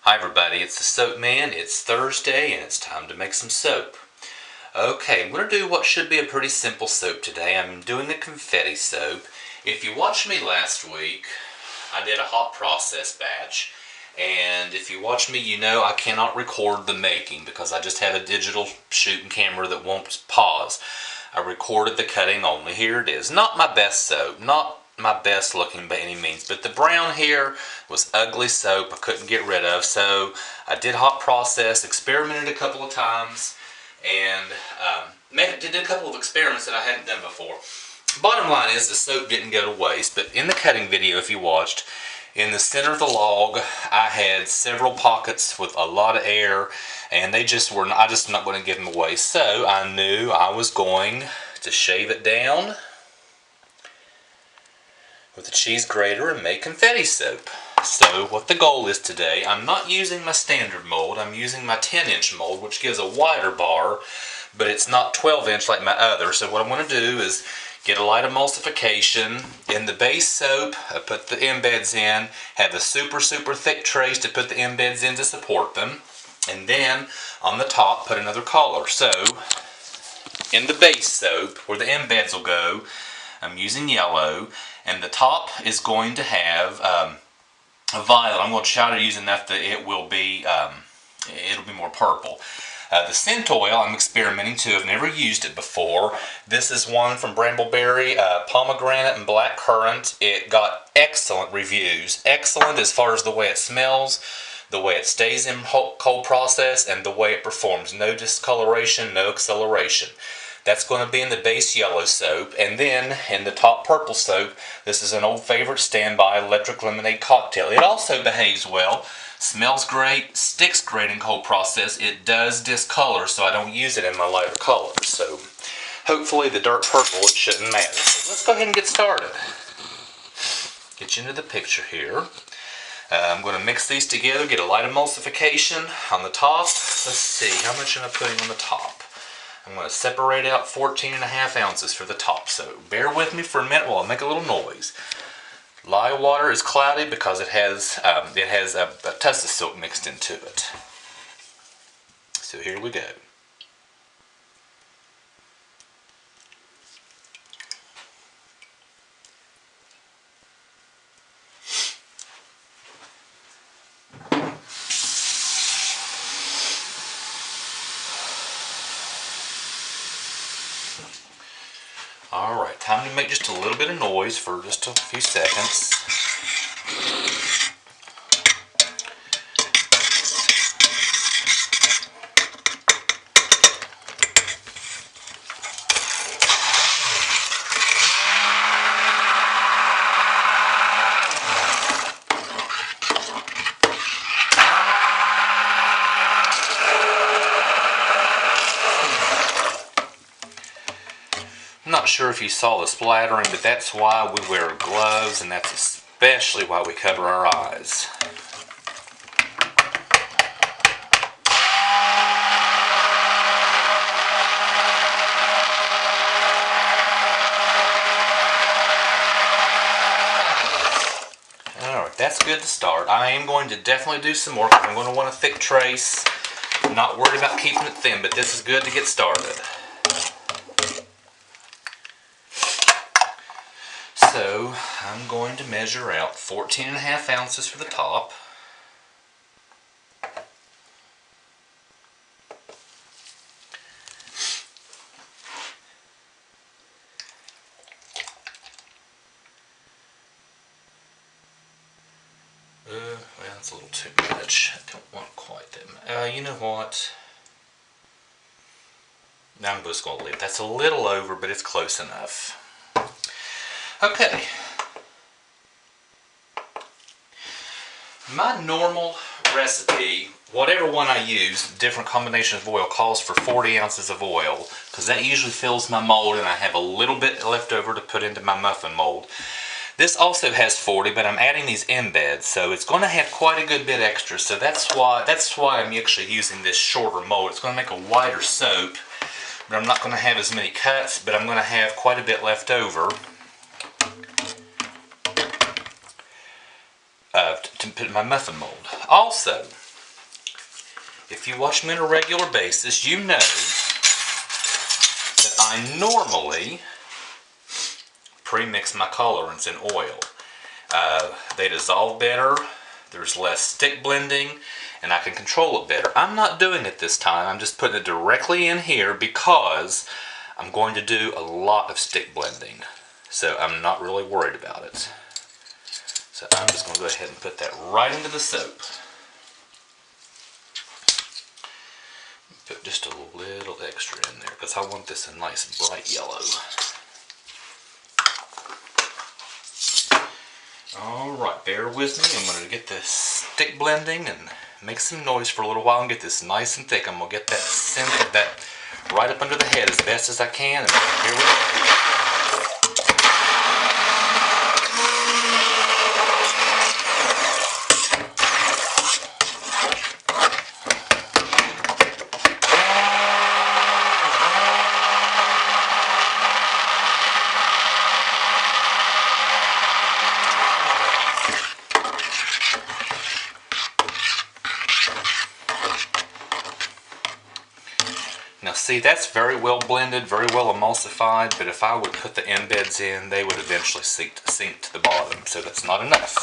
Hi everybody, it's the Soap Man. It's Thursday and it's time to make some soap. Okay, I'm going to do what should be a pretty simple soap today. I'm doing a confetti soap. If you watched me last week, I did a hot process batch. And if you watch me, you know I cannot record the making because I just have a digital shooting camera that won't pause. I recorded the cutting only. Here it is. Not my best soap, not my best looking by any means, but the brown here was ugly soap I couldn't get rid of, so I did hot process, experimented a couple of times, and did a couple of experiments that I hadn't done before. Bottom line is the soap didn't go to waste, but in the cutting video, if you watched, in the center of the log I had several pockets with a lot of air, and I just not going to give them away, so I knew I was going to shave it down with a cheese grater and make confetti soap. So what the goal is today, I'm not using my standard mold, I'm using my 10-inch mold, which gives a wider bar, but it's not 12-inch like my other. So what I'm going to do is get a light emulsification. In the base soap, I put the embeds in, have a super thick trace to put the embeds in to support them, and then on the top put another color. So in the base soap, where the embeds will go, I'm using yellow, and the top is going to have a violet. I'm going to try to use enough that it will be it'll be more purple. The scent oil I'm experimenting too. I've never used it before. This is one from Brambleberry, pomegranate and blackcurrant. It got excellent reviews. Excellent as far as the way it smells, the way it stays in cold process, and the way it performs. No discoloration, no acceleration. That's going to be in the base yellow soap, and then in the top purple soap, this is an old favorite standby electric lemonade cocktail. It also behaves well, smells great, sticks great in cold process. It does discolor, so I don't use it in my lighter colors. So hopefully the dark purple, it shouldn't matter. So let's go ahead and get started. Get you into the picture here. I'm going to mix these together, get a light emulsification on the top. Let's see, how much am I putting on the top? I'm going to separate out 14.5 ounces for the top, so bear with me for a minute while I make a little noise. Lye water is cloudy because it has a tussa silk mixed into it. So here we go. Alright, time to make just a little bit of noise for just a few seconds. I'm not sure if you saw the splattering, but that's why we wear gloves, and that's especially why we cover our eyes. Alright, that's good to start. I am going to definitely do some more because I'm going to want a thick trace. I'm not worried about keeping it thin, but this is good to get started. So I'm going to measure out 14.5 ounces for the top. Well, that's a little too much. I don't want quite that much. You know what? I'm just going to leave. That's a little over, but it's close enough. Okay, my normal recipe, whatever one I use, different combination of oil, calls for 40 ounces of oil because that usually fills my mold, and I have a little bit left over to put into my muffin mold. This also has 40, but I'm adding these embeds, so it's going to have quite a good bit extra. So that's why I'm actually using this shorter mold. It's going to make a wider soap, but I'm not going to have as many cuts, but I'm going to have quite a bit left over to put in my muffin mold. Also, If you watch me on a regular basis, you know that I normally pre-mix my colorants in oil. They dissolve better, there's less stick blending, and I can control it better. I'm not doing it this time, I'm just putting it directly in here because I'm going to do a lot of stick blending. So I'm not really worried about it. So I'm just going to go ahead and put that right into the soap. Put just a little extra in there because I want this a nice bright yellow. Alright, bear with me. I'm going to get this stick blending and make some noise for a little while and get this nice and thick. I'm going to get that center, that right up under the head as best as I can. And here we go. Now see, that's very well blended, very well emulsified, but if I would put the embeds in, they would eventually sink to the bottom, so that's not enough.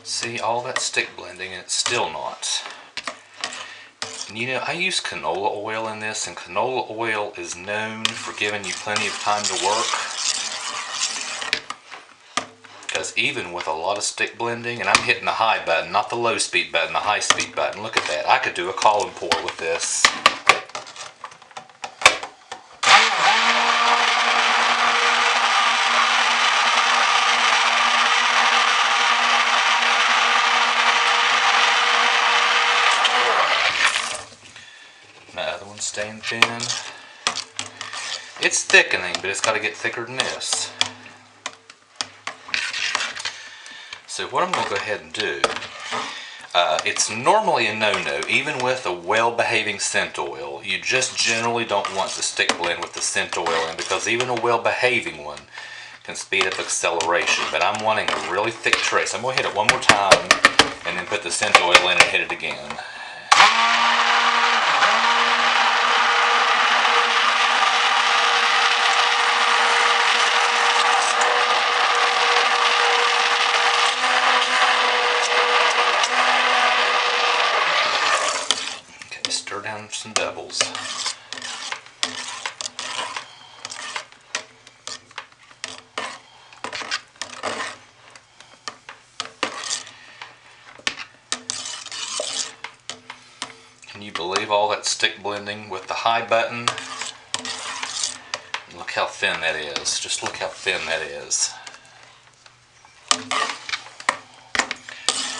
See, all that stick blending and it's still not. And you know, I use canola oil in this, and canola oil is known for giving you plenty of time to work. Because even with a lot of stick blending, and I'm hitting the high button, not the low speed button, the high speed button. Look at that. I could do a column pour with this. Staying thin. It's thickening, but it's got to get thicker than this. So what I'm going to go ahead and do, it's normally a no-no, even with a well-behaving scent oil. You just generally don't want to stick blend with the scent oil in, because even a well-behaving one can speed up acceleration. But I'm wanting a really thick trace. I'm going to hit it one more time and then put the scent oil in and hit it again. Stir down some doubles. Can you believe all that stick blending with the high button? Look how thin that is. Just look how thin that is.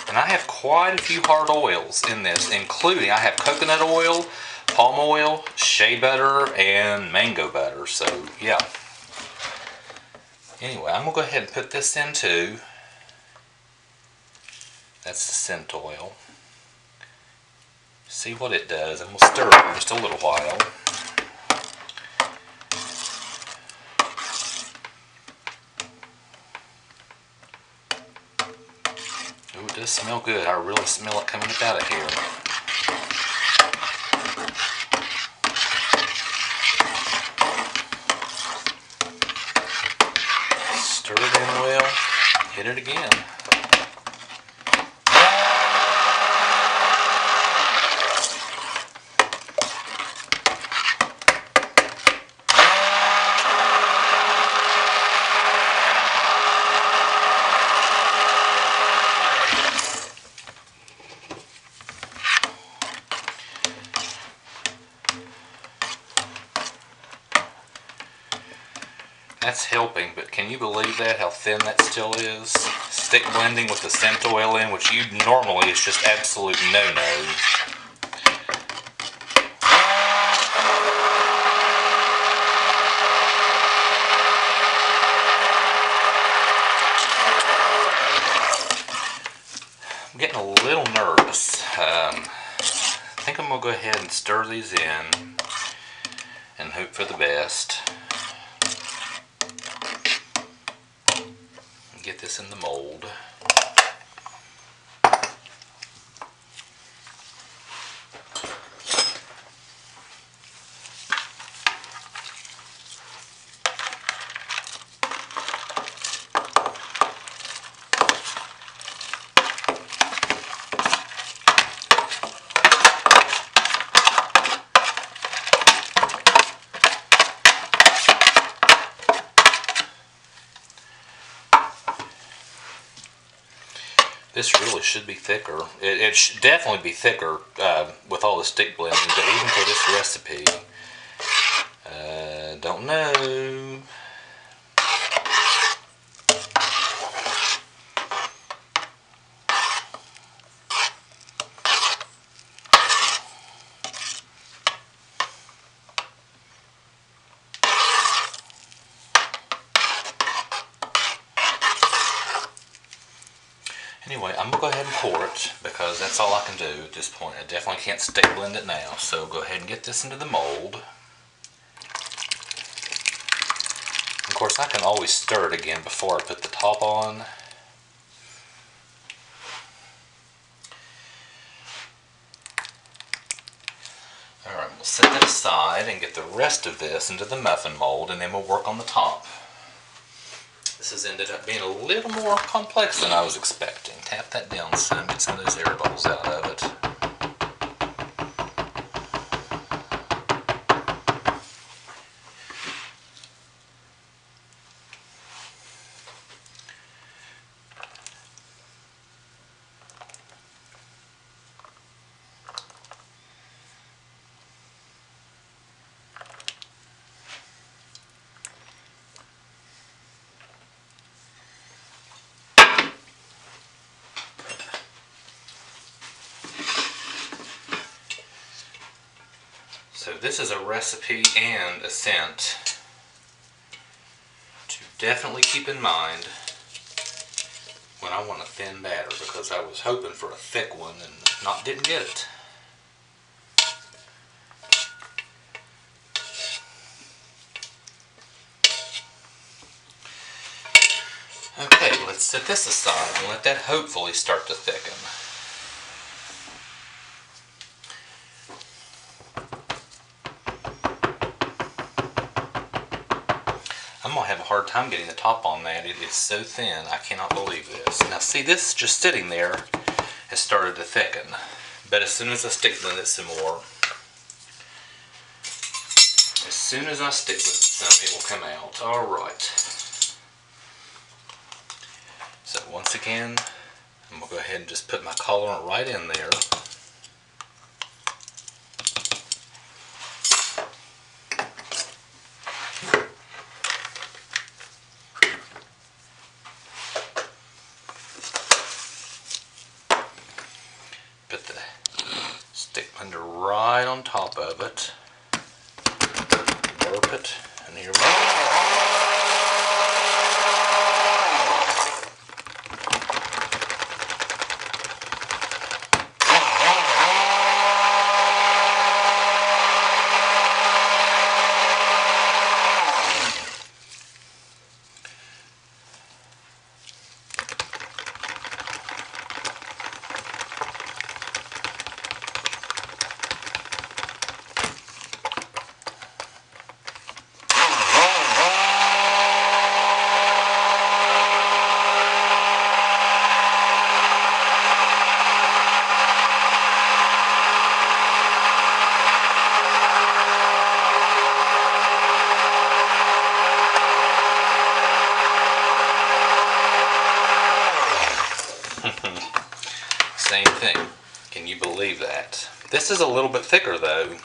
And I have quite a few hard oils in this, including I have coconut oil, palm oil, shea butter, and mango butter. So yeah. Anyway, I'm going to go ahead and put this in too. That's the scent oil. See what it does, and we'll stir it for just a little while. Ooh, it does smell good. I really smell it coming up out of here. Stir it in well, hit it again. That's helping, but can you believe that, how thin that still is? Stick blending with the scent oil in, which you normally is just absolute no-no. I'm getting a little nervous. I think I'm going to go ahead and stir these in and hope for the best. Get this in the mold. This really should be thicker. It should definitely be thicker with all the stick blending, but even for this recipe, don't know. Anyway, I'm going to go ahead and pour it because that's all I can do at this point. I definitely can't stick blend it now, so go ahead and get this into the mold. Of course, I can always stir it again before I put the top on. Alright, we'll set that aside and get the rest of this into the muffin mold, and then we'll work on the top. This has ended up being a little more complex than I was expecting. Tap that down some, get some of those air bubbles out of it. So this is a recipe and a scent to definitely keep in mind when I want a thin batter, because I was hoping for a thick one and didn't get it. Okay, let's set this aside and let that hopefully start to thicken. I'm going to have a hard time getting the top on that. It is so thin, I cannot believe this. Now see, this just sitting there has started to thicken. But as soon as I stick with it some more, as soon as I stick with it some, it will come out. Alright. So once again, I'm going to go ahead and just put my colorant right in there. Put the stick blender right on top of it. Burp it, and here we go. Same thing. Can you believe that? This is a little bit thicker though.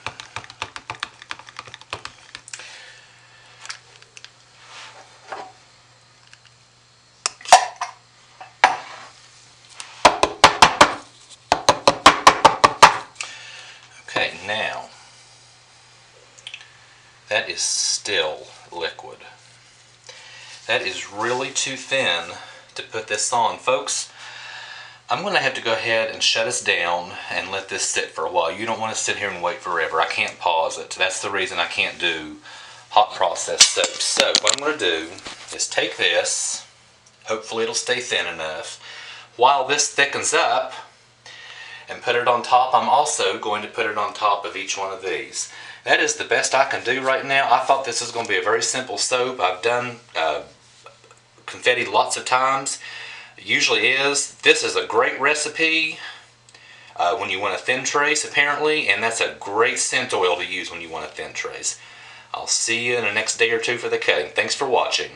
Okay, now that is still liquid. That is really too thin to put this on. Folks, I'm going to have to go ahead and shut us down and let this sit for a while. You don't want to sit here and wait forever. I can't pause it. That's the reason I can't do hot process soap. So what I'm going to do is take this. Hopefully it'll stay thin enough. While this thickens up, and put it on top, I'm also going to put it on top of each one of these. That is the best I can do right now. I thought this was going to be a very simple soap. I've done confetti lots of times. It usually is. This is a great recipe when you want a thin trace, apparently, and that's a great scent oil to use when you want a thin trace. I'll see you in the next day or two for the cutting. Thanks for watching.